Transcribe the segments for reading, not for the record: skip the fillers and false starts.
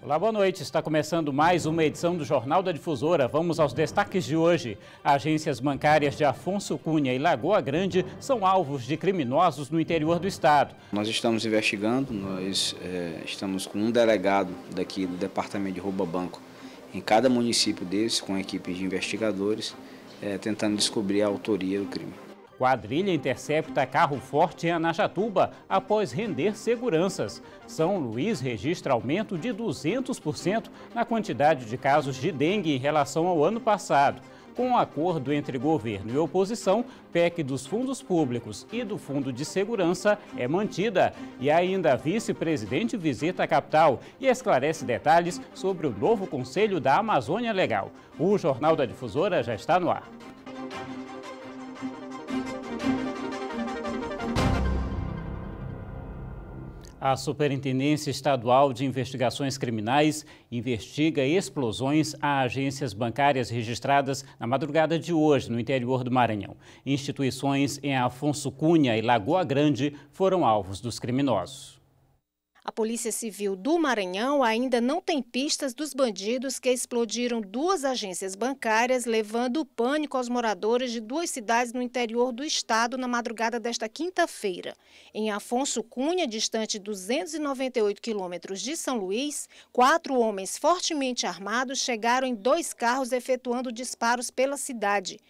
Olá, boa noite. Está começando mais uma edição do Jornal da Difusora. Vamos aos destaques de hoje. Agências bancárias de Afonso Cunha e Lagoa Grande são alvos de criminosos no interior do estado. Nós estamos investigando, estamos com um delegado daqui do Departamento de Roubo a Banco em cada município desse, com equipes de investigadores, tentando descobrir a autoria do crime. Quadrilha intercepta carro forte em Anajatuba após render seguranças. São Luís registra aumento de 200% na quantidade de casos de dengue em relação ao ano passado. Com um acordo entre governo e oposição, PEC dos fundos públicos e do Fundo de Segurança é mantida. E ainda a vice-presidente visita a capital e esclarece detalhes sobre o novo Conselho da Amazônia Legal. O Jornal da Difusora já está no ar. A Superintendência Estadual de Investigações Criminais investiga explosões a agências bancárias registradas na madrugada de hoje no interior do Maranhão. Instituições em Afonso Cunha e Lagoa Grande foram alvos dos criminosos. A Polícia Civil do Maranhão ainda não tem pistas dos bandidos que explodiram duas agências bancárias, levando pânico aos moradores de duas cidades no interior do estado na madrugada desta quinta-feira. Em Afonso Cunha, distante 298 quilômetros de São Luís, 4 homens fortemente armados chegaram em 2 carros efetuando disparos pela cidade.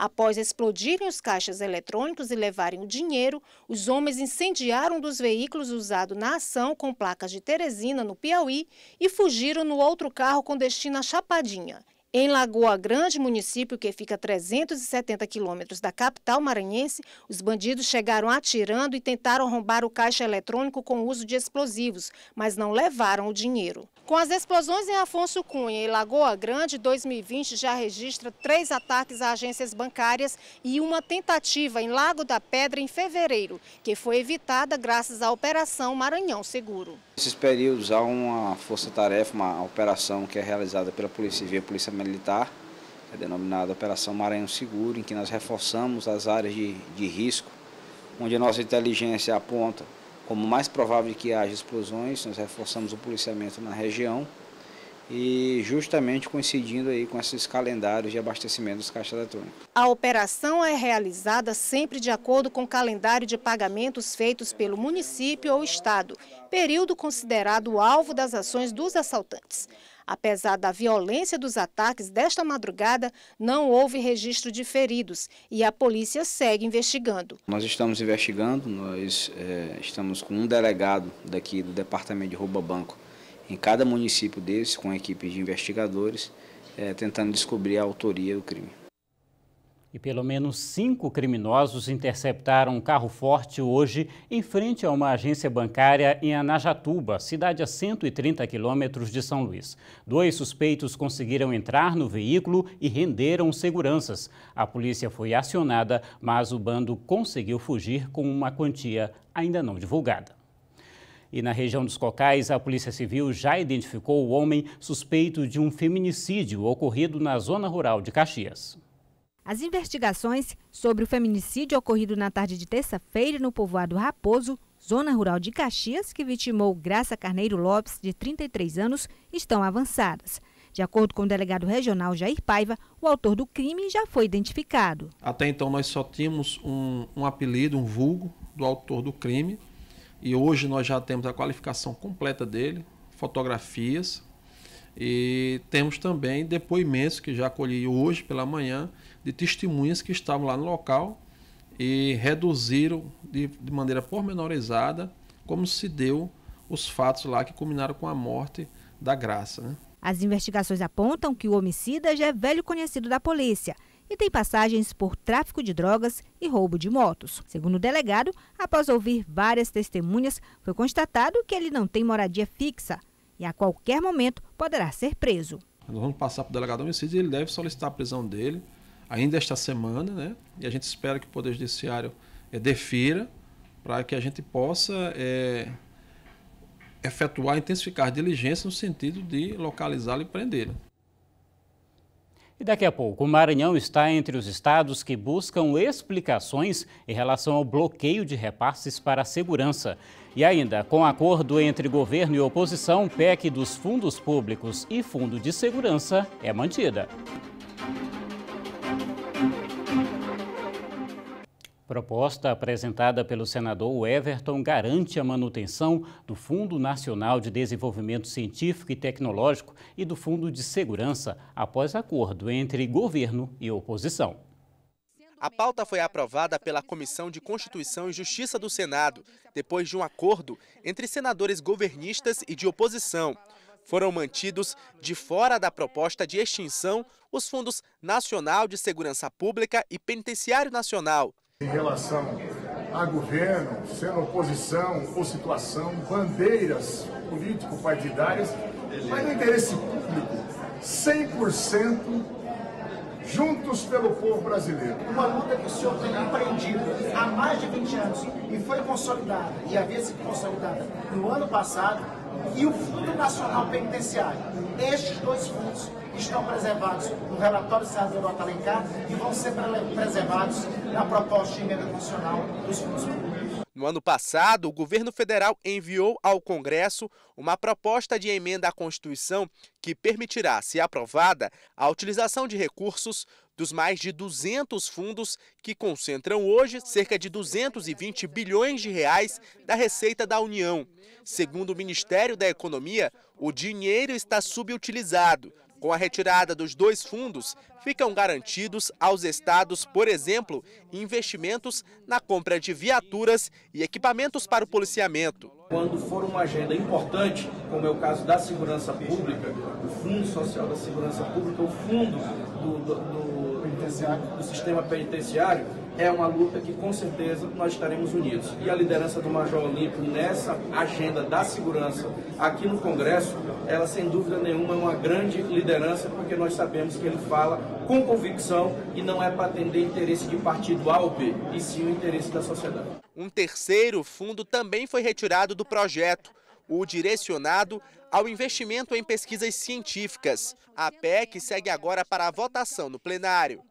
Após explodirem os caixas eletrônicos e levarem o dinheiro, os homens incendiaram um dos veículos usado na ação com placas de Teresina, no Piauí, e fugiram no outro carro com destino a Chapadinha. Em Lagoa Grande, município que fica a 370 quilômetros da capital maranhense, os bandidos chegaram atirando e tentaram roubar o caixa eletrônico com o uso de explosivos, mas não levaram o dinheiro. Com as explosões em Afonso Cunha e Lagoa Grande, 2020 já registra 3 ataques a agências bancárias e uma tentativa em Lago da Pedra em fevereiro, que foi evitada graças à Operação Maranhão Seguro. Nesses períodos há uma força-tarefa, uma operação que é realizada pela Polícia Civil e Polícia Militar, é denominada Operação Maranhão Seguro, em que nós reforçamos as áreas de risco, onde a nossa inteligência aponta como mais provável que haja explosões. Nós reforçamos o policiamento na região e justamente coincidindo aí com esses calendários de abastecimento dos caixas eletrônicos. A operação é realizada sempre de acordo com o calendário de pagamentos feitos pelo município ou estado, período considerado alvo das ações dos assaltantes. Apesar da violência dos ataques desta madrugada, não houve registro de feridos e a polícia segue investigando. Nós estamos investigando, estamos com um delegado daqui do Departamento de Roubo a Banco em cada município desse, com equipes de investigadores, tentando descobrir a autoria do crime. E pelo menos 5 criminosos interceptaram um carro forte hoje em frente a uma agência bancária em Anajatuba, cidade a 130 quilômetros de São Luís. 2 suspeitos conseguiram entrar no veículo e renderam seguranças. A polícia foi acionada, mas o bando conseguiu fugir com uma quantia ainda não divulgada. E na região dos Cocais, a Polícia Civil já identificou o homem suspeito de um feminicídio ocorrido na zona rural de Caxias. As investigações sobre o feminicídio ocorrido na tarde de terça-feira no povoado Raposo, zona rural de Caxias, que vitimou Graça Carneiro Lopes, de 33 anos, estão avançadas. De acordo com o delegado regional Jair Paiva, o autor do crime já foi identificado. Até então nós só tínhamos um apelido, um vulgo do autor do crime, e hoje nós já temos a qualificação completa dele, fotografias, e temos também depoimentos que já colhi hoje pela manhã de testemunhas que estavam lá no local e reduziram de maneira pormenorizada como se deu os fatos lá que culminaram com a morte da Graça, né? As investigações apontam que o homicida já é velho conhecido da polícia e tem passagens por tráfico de drogas e roubo de motos. Segundo o delegado, após ouvir várias testemunhas, foi constatado que ele não tem moradia fixa e a qualquer momento poderá ser preso. Nós vamos passar para o delegado de homicídio e ele deve solicitar a prisão dele ainda esta semana, né? E a gente espera que o Poder Judiciário defira para que a gente possa intensificar diligência no sentido de localizá-lo e prendê-lo. E daqui a pouco, o Maranhão está entre os estados que buscam explicações em relação ao bloqueio de repasses para a segurança. E ainda, com acordo entre governo e oposição, PEC dos fundos públicos e fundo de segurança é mantida. Proposta apresentada pelo senador Everton garante a manutenção do Fundo Nacional de Desenvolvimento Científico e Tecnológico e do Fundo de Segurança, após acordo entre governo e oposição. A pauta foi aprovada pela Comissão de Constituição e Justiça do Senado, depois de um acordo entre senadores governistas e de oposição. Foram mantidos de fora da proposta de extinção os Fundos Nacional de Segurança Pública e Penitenciário Nacional. Em relação a governo, sendo oposição ou situação, bandeiras político-partidárias, mas no interesse público, 100% juntos pelo povo brasileiro. Uma luta que o senhor tem empreendido há mais de 20 anos e foi consolidada, e havia sido consolidada no ano passado, e o Fundo Nacional Penitenciário. Estes dois fundos estão preservados no relatório do senador Otto Alencar e vão ser preservados na proposta de emenda constitucional dos fundos públicos. No ano passado, o governo federal enviou ao Congresso uma proposta de emenda à Constituição que permitirá, se aprovada, a utilização de recursos dos mais de 200 fundos que concentram hoje cerca de 220 bilhões de reais da Receita da União. Segundo o Ministério da Economia, o dinheiro está subutilizado. Com a retirada dos dois fundos, ficam garantidos aos estados, por exemplo, investimentos na compra de viaturas e equipamentos para o policiamento. Quando for uma agenda importante, como é o caso da segurança pública, o Fundo Social da Segurança Pública, o fundo do sistema penitenciário, é uma luta que com certeza nós estaremos unidos. E a liderança do Major Olímpio nessa agenda da segurança aqui no Congresso, ela sem dúvida nenhuma é uma grande liderança, porque nós sabemos que ele fala com convicção e não é para atender interesse de partido A ou B, e sim o interesse da sociedade. Um terceiro fundo também foi retirado do projeto, o direcionado ao investimento em pesquisas científicas. A PEC segue agora para a votação no plenário.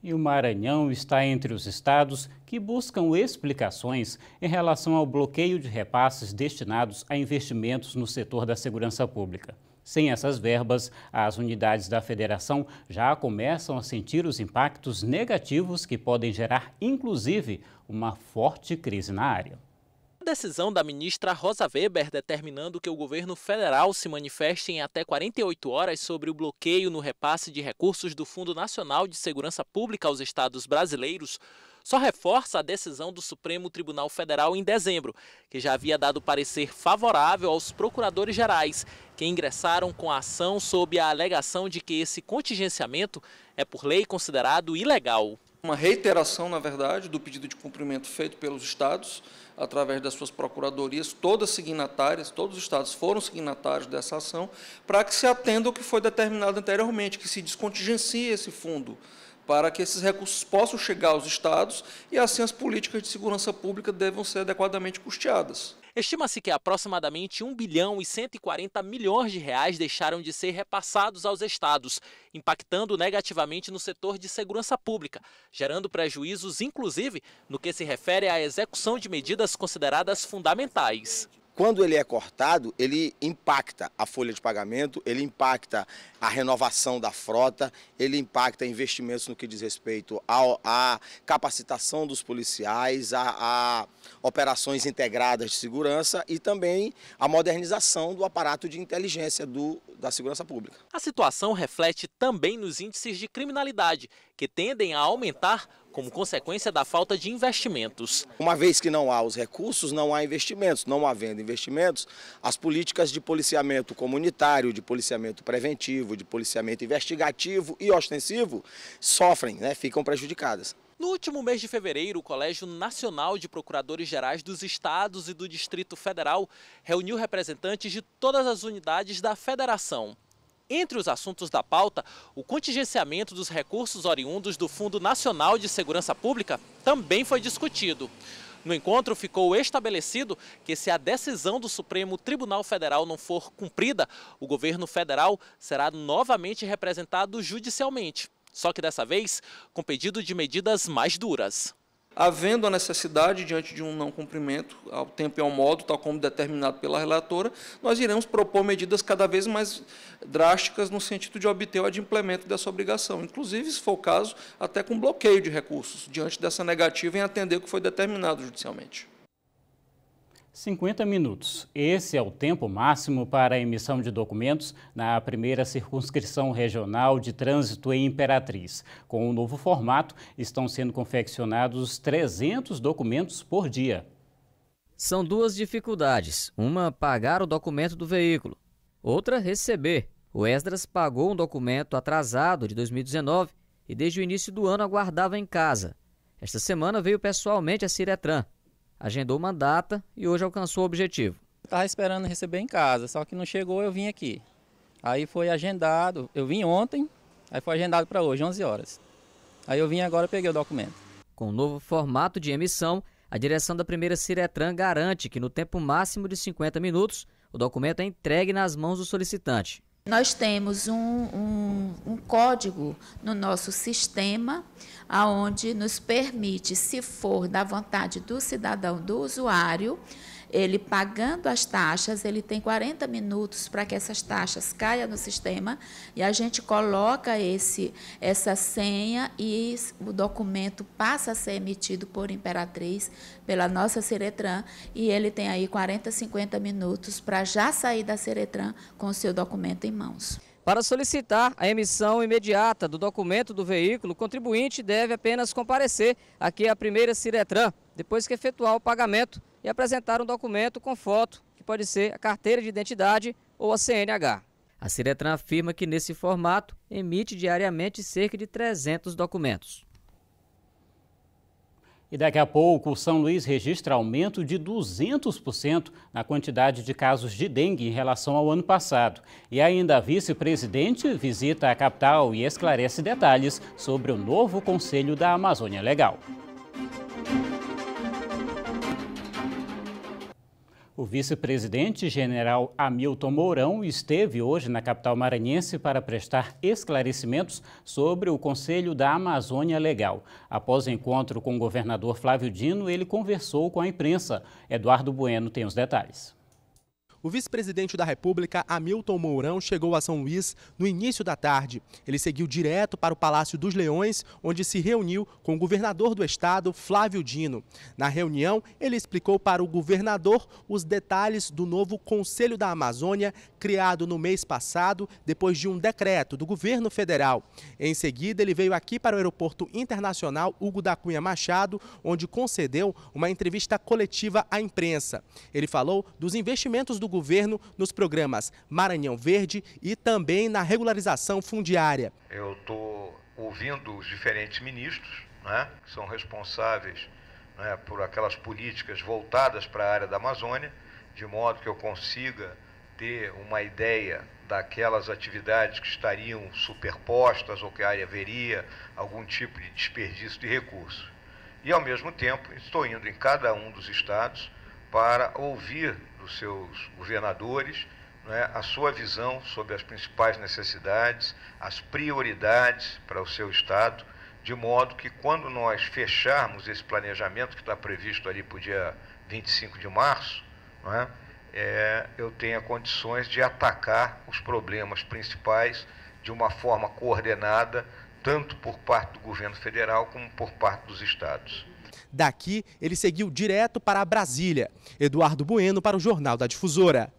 E o Maranhão está entre os estados que buscam explicações em relação ao bloqueio de repasses destinados a investimentos no setor da segurança pública. Sem essas verbas, as unidades da federação já começam a sentir os impactos negativos que podem gerar, inclusive, uma forte crise na área. A decisão da ministra Rosa Weber determinando que o governo federal se manifeste em até 48 horas sobre o bloqueio no repasse de recursos do Fundo Nacional de Segurança Pública aos estados brasileiros só reforça a decisão do Supremo Tribunal Federal em dezembro, que já havia dado parecer favorável aos procuradores gerais, que ingressaram com a ação sob a alegação de que esse contingenciamento é por lei considerado ilegal. Uma reiteração, na verdade, do pedido de cumprimento feito pelos estados, através das suas procuradorias, todas signatárias, todos os estados foram signatários dessa ação, para que se atenda ao que foi determinado anteriormente, que se descontingencie esse fundo, para que esses recursos possam chegar aos estados e, assim, as políticas de segurança pública devam ser adequadamente custeadas. Estima-se que aproximadamente 1 bilhão e 140 milhões de reais deixaram de ser repassados aos estados, impactando negativamente no setor de segurança pública, gerando prejuízos, inclusive, no que se refere à execução de medidas consideradas fundamentais. Quando ele é cortado, ele impacta a folha de pagamento, ele impacta a renovação da frota, ele impacta investimentos no que diz respeito à capacitação dos policiais, a operações integradas de segurança e também a modernização do aparato de inteligência da segurança pública. A situação reflete também nos índices de criminalidade, que tendem a aumentar como consequência da falta de investimentos. Uma vez que não há os recursos, não há investimentos. Não havendo investimentos, as políticas de policiamento comunitário, de policiamento preventivo, de policiamento investigativo e ostensivo sofrem, ficam prejudicadas. No último mês de fevereiro, o Colégio Nacional de Procuradores Gerais dos Estados e do Distrito Federal reuniu representantes de todas as unidades da federação. Entre os assuntos da pauta, o contingenciamento dos recursos oriundos do Fundo Nacional de Segurança Pública também foi discutido. No encontro ficou estabelecido que, se a decisão do Supremo Tribunal Federal não for cumprida, o governo federal será novamente representado judicialmente, só que dessa vez com pedido de medidas mais duras. Havendo a necessidade, diante de um não cumprimento, ao tempo e ao modo, tal como determinado pela relatora, nós iremos propor medidas cada vez mais drásticas no sentido de obter o adimplemento dessa obrigação, inclusive, se for o caso, até com bloqueio de recursos, diante dessa negativa em atender o que foi determinado judicialmente. 50 minutos. Esse é o tempo máximo para a emissão de documentos na primeira circunscrição regional de trânsito em Imperatriz. Com o novo formato, estão sendo confeccionados 300 documentos por dia. São duas dificuldades. Uma, pagar o documento do veículo. Outra, receber. O Esdras pagou um documento atrasado de 2019 e desde o início do ano aguardava em casa. Esta semana veio pessoalmente a Ciretran. Agendou uma data e hoje alcançou o objetivo. Estava esperando receber em casa, só que não chegou, eu vim aqui. Aí foi agendado, eu vim ontem, aí foi agendado para hoje, 11 horas. Aí eu vim agora e peguei o documento. Com o novo formato de emissão, a direção da primeira Ciretran garante que no tempo máximo de 50 minutos, o documento é entregue nas mãos do solicitante. Nós temos um código no nosso sistema, onde nos permite, se for da vontade do cidadão, do usuário, ele pagando as taxas, ele tem 40 minutos para que essas taxas caiam no sistema e a gente coloca essa senha e o documento passa a ser emitido por Imperatriz, pela nossa Ciretran, e ele tem aí 40, 50 minutos para já sair da Ciretran com o seu documento em mãos. Para solicitar a emissão imediata do documento do veículo, o contribuinte deve apenas comparecer aqui à primeira Ciretran, depois que efetuar o pagamento e apresentar um documento com foto, que pode ser a carteira de identidade ou a CNH. A Ciretran afirma que nesse formato emite diariamente cerca de 300 documentos. E daqui a pouco, o São Luís registra aumento de 200% na quantidade de casos de dengue em relação ao ano passado. E ainda a vice-presidente visita a capital e esclarece detalhes sobre o novo Conselho da Amazônia Legal. O vice-presidente general Hamilton Mourão esteve hoje na capital maranhense para prestar esclarecimentos sobre o Conselho da Amazônia Legal. Após o encontro com o governador Flávio Dino, ele conversou com a imprensa. Eduardo Bueno tem os detalhes. O vice-presidente da República, Hamilton Mourão, chegou a São Luís no início da tarde. Ele seguiu direto para o Palácio dos Leões, onde se reuniu com o governador do estado, Flávio Dino. Na reunião, ele explicou para o governador os detalhes do novo Conselho da Amazônia, criado no mês passado, depois de um decreto do governo federal. Em seguida, ele veio aqui para o Aeroporto Internacional Hugo da Cunha Machado, onde concedeu uma entrevista coletiva à imprensa. Ele falou dos investimentos do governo nos programas Maranhão Verde e também na regularização fundiária. Eu estou ouvindo os diferentes ministros, né, que são responsáveis, né, por aquelas políticas voltadas para a área da Amazônia, de modo que eu consiga ter uma ideia daquelas atividades que estariam superpostas ou que haveria algum tipo de desperdício de recursos. E, ao mesmo tempo, estou indo em cada um dos estados para ouvir dos seus governadores, né, a sua visão sobre as principais necessidades, as prioridades para o seu estado, de modo que quando nós fecharmos esse planejamento que está previsto ali para o dia 25 de março, né, eu tenha condições de atacar os problemas principais de uma forma coordenada, tanto por parte do governo federal como por parte dos estados. Daqui, ele seguiu direto para Brasília. Eduardo Bueno para o Jornal da Difusora.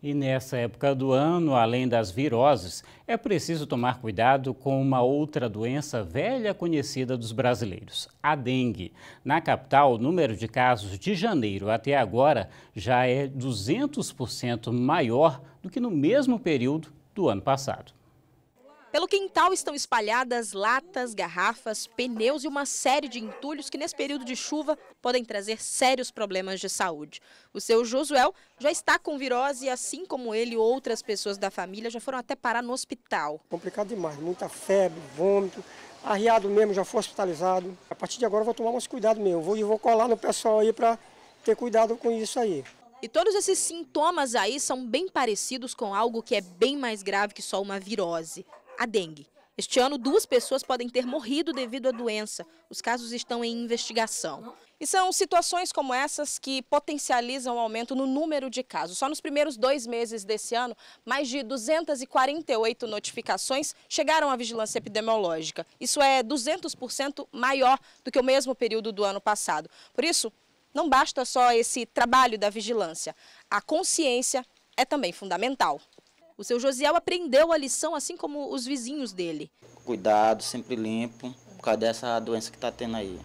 E nessa época do ano, além das viroses, é preciso tomar cuidado com uma outra doença velha conhecida dos brasileiros, a dengue. Na capital, o número de casos de janeiro até agora já é 200% maior do que no mesmo período do ano passado. Pelo quintal estão espalhadas latas, garrafas, pneus e uma série de entulhos que nesse período de chuva podem trazer sérios problemas de saúde. O seu Josuel já está com virose e, assim como ele, outras pessoas da família já foram até parar no hospital. Complicado demais, muita febre, vômito, arriado mesmo, já foi hospitalizado. A partir de agora eu vou tomar mais cuidado mesmo. Vou colar no pessoal aí para ter cuidado com isso aí. E todos esses sintomas aí são bem parecidos com algo que é bem mais grave que só uma virose, a dengue. Este ano, 2 pessoas podem ter morrido devido à doença. Os casos estão em investigação. E são situações como essas que potencializam o aumento no número de casos. Só nos primeiros 2 meses desse ano, mais de 248 notificações chegaram à vigilância epidemiológica. Isso é 200% maior do que o mesmo período do ano passado. Por isso, não basta só esse trabalho da vigilância. A consciência é também fundamental. O seu Josiel aprendeu a lição, assim como os vizinhos dele. Cuidado, sempre limpo, por causa dessa doença que está tendo aí.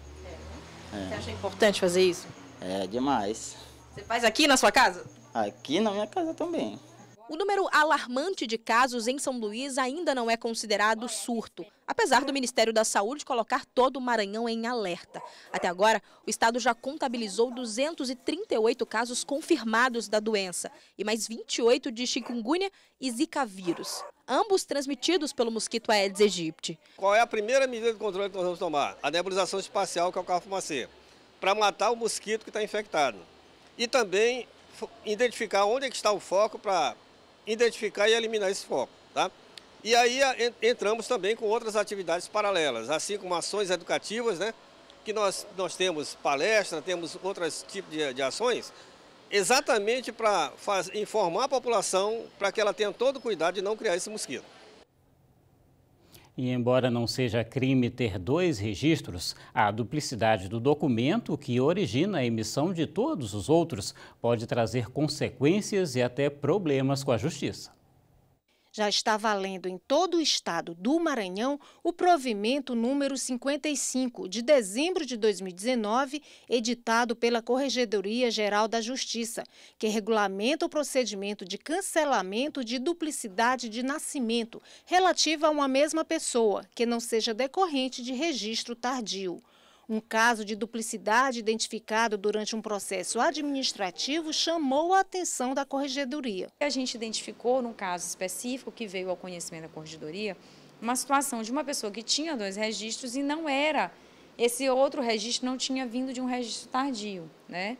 Você acha importante fazer isso? É demais. Você faz aqui na sua casa? Aqui na minha casa também. O número alarmante de casos em São Luís ainda não é considerado surto, apesar do Ministério da Saúde colocar todo o Maranhão em alerta. Até agora, o estado já contabilizou 238 casos confirmados da doença e mais 28 de chikungunya e zika vírus, ambos transmitidos pelo mosquito Aedes aegypti. Qual é a primeira medida de controle que nós vamos tomar? A nebulização espacial, que é o carro-fumacê, para matar o mosquito que está infectado. E também identificar onde é que está o foco para identificar e eliminar esse foco, tá? E aí entramos também com outras atividades paralelas, assim como ações educativas, né? Que nós temos palestra, temos outros tipos de ações, exatamente para informar a população para que ela tenha todo o cuidado de não criar esse mosquito. E embora não seja crime ter 2 registros, a duplicidade do documento que origina a emissão de todos os outros pode trazer consequências e até problemas com a justiça. Já está valendo em todo o estado do Maranhão o provimento número 55, de dezembro de 2019, editado pela Corregedoria Geral da Justiça, que regulamenta o procedimento de cancelamento de duplicidade de nascimento relativa a uma mesma pessoa, que não seja decorrente de registro tardio. Um caso de duplicidade identificado durante um processo administrativo chamou a atenção da Corregedoria. A gente identificou, num caso específico que veio ao conhecimento da Corregedoria, uma situação de uma pessoa que tinha 2 registros e não era, esse outro registro não tinha vindo de um registro tardio, né?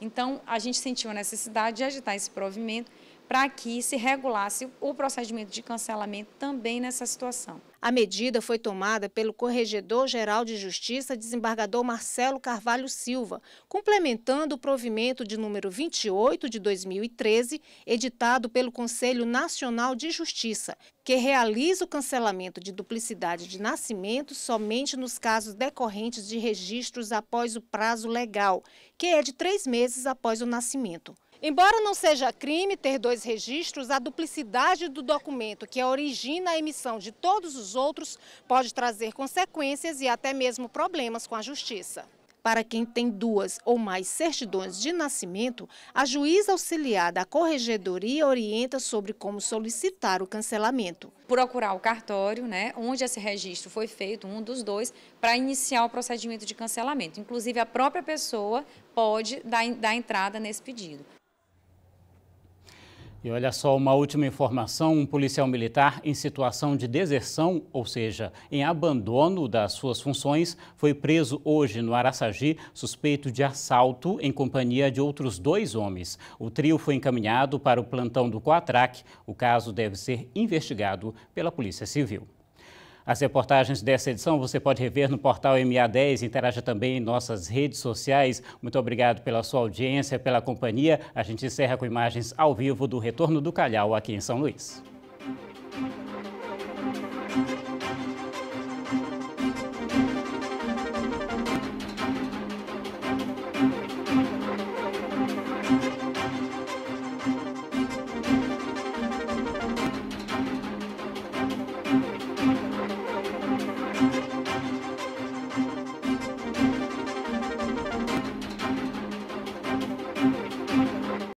Então, a gente sentiu a necessidade de agitar esse provimento para que se regulasse o procedimento de cancelamento também nessa situação. A medida foi tomada pelo Corregedor-Geral de Justiça, desembargador Marcelo Carvalho Silva, complementando o provimento de número 28 de 2013, editado pelo Conselho Nacional de Justiça, que realiza o cancelamento de duplicidade de nascimento somente nos casos decorrentes de registros após o prazo legal, que é de 3 meses após o nascimento. Embora não seja crime ter 2 registros, a duplicidade do documento que origina a emissão de todos os outros pode trazer consequências e até mesmo problemas com a justiça. Para quem tem 2 ou mais certidões de nascimento, a juíza auxiliar da Corregedoria orienta sobre como solicitar o cancelamento. Procurar o cartório, né, onde esse registro foi feito, um dos 2, para iniciar o procedimento de cancelamento. Inclusive, a própria pessoa pode dar entrada nesse pedido. E olha só, uma última informação, um policial militar em situação de deserção, ou seja, em abandono das suas funções, foi preso hoje no Araçagi, suspeito de assalto em companhia de outros 2 homens. O trio foi encaminhado para o plantão do Coatrac. O caso deve ser investigado pela Polícia Civil. As reportagens dessa edição você pode rever no portal MA10, interaja também em nossas redes sociais. Muito obrigado pela sua audiência, pela companhia. A gente encerra com imagens ao vivo do Retorno do Calhau aqui em São Luís.